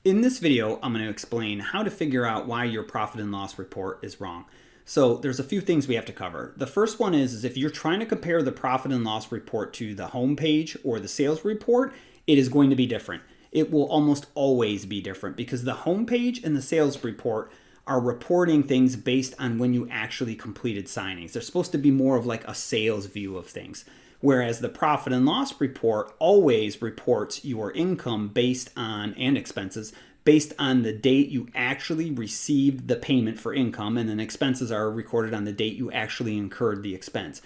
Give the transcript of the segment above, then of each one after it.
In this video, I'm going to explain how to figure out why your profit and loss report is wrong. So there's a few things we have to cover. The first one is if you're trying to compare the profit and loss report to the home page or the sales report, it is going to be different. It will almost always be different because the home page and the sales report are reporting things based on when you actually completed signings. They're supposed to be more of like a sales view of things. Whereas the profit and loss report always reports your income based on, and expenses, based on the date you actually received the payment for income, and then expenses are recorded on the date you actually incurred the expense.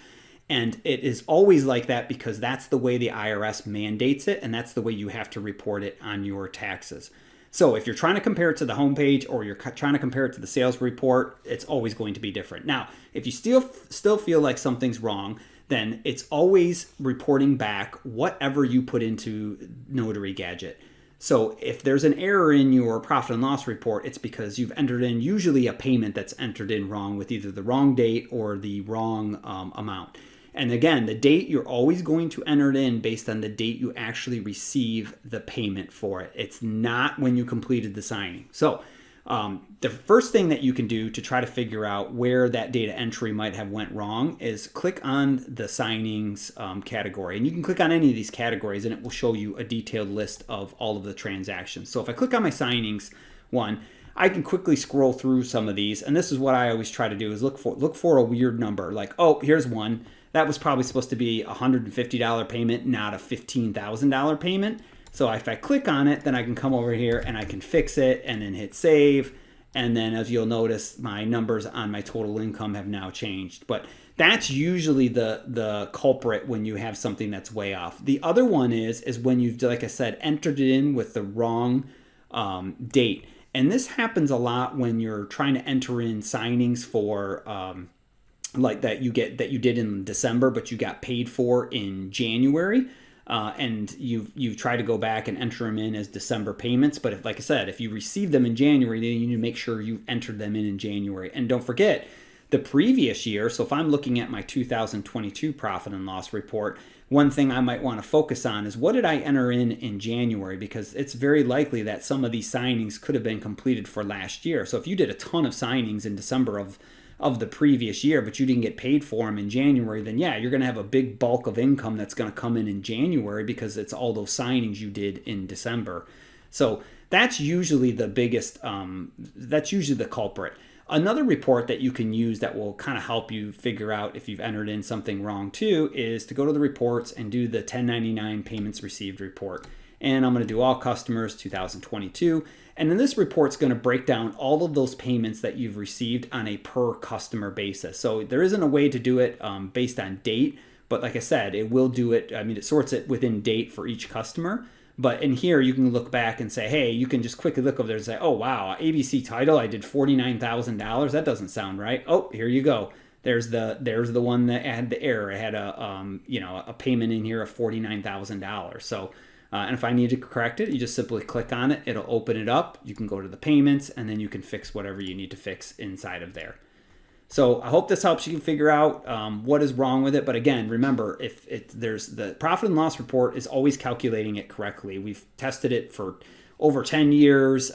And it is always like that because that's the way the IRS mandates it, and that's the way you have to report it on your taxes. So if you're trying to compare it to the homepage or you're trying to compare it to the sales report, it's always going to be different. Now, if you still feel like something's wrong, then it's always reporting back whatever you put into Notary Gadget. So if there's an error in your profit and loss report, it's because you've entered in usually a payment that's entered in wrong with either the wrong date or the wrong amount. And again, the date you're always going to enter it in based on the date you actually receive the payment for it. It's not when you completed the signing. So the first thing that you can do to try to figure out where that data entry might have went wrong is click on the signings category. And you can click on any of these categories and it will show you a detailed list of all of the transactions. So if I click on my signings one, I can quickly scroll through some of these. And this is what I always try to do is look for a weird number. Like, oh, here's one. That was probably supposed to be a $150 payment, not a $15,000 payment. So if I click on it, then I can come over here and I can fix it and then hit save. And then as you'll notice, my numbers on my total income have now changed. But that's usually the culprit when you have something that's way off. The other one is when you've, like I said, entered it in with the wrong date. And this happens a lot when you're trying to enter in signings for like that you did in December, but you got paid for in January. And you try to go back and enter them in as December payments. But if, like I said, if you receive them in January, then you need to make sure you entered them in January. And don't forget the previous year. So if I'm looking at my 2022 profit and loss report, one thing I might want to focus on is what did I enter in January? Because it's very likely that some of these signings could have been completed for last year. So if you did a ton of signings in December of the previous year, but you didn't get paid for them in January, then yeah, you're going to have a big bulk of income that's going to come in January because it's all those signings you did in December. So that's usually the biggest, that's usually the culprit. Another report that you can use that will kind of help you figure out if you've entered in something wrong too is to go to the reports and do the 1099 payments received report. And I'm going to do all customers 2022. And then this report's going to break down all of those payments that you've received on a per customer basis. So there isn't a way to do it based on date, but like I said, it will do it. I mean, it sorts it within date for each customer. But in here, you can look back and say, hey, you can just quickly look over there and say, oh, wow, ABC title, I did $49,000. That doesn't sound right. Oh, here you go. There's the one that had the error. It had a payment in here of $49,000. So and if I need to correct it, you just simply click on it. It'll open it up. You can go to the payments, and then you can fix whatever you need to fix inside of there. So I hope this helps you figure out what is wrong with it. But again, remember, there's the profit and loss report is always calculating it correctly. We've tested it for over 10 years.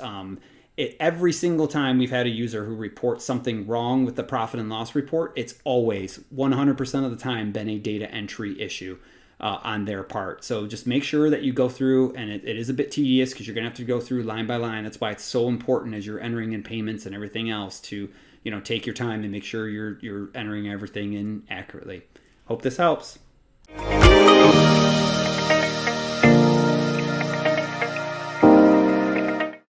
Every single time we've had a user who reports something wrong with the profit and loss report, it's always 100% of the time been a data entry issue on their part. So just make sure that you go through, and it is a bit tedious because you're gonna have to go through line by line. That's why it's so important as you're entering in payments and everything else to take your time and make sure you're entering everything in accurately. Hope this helps.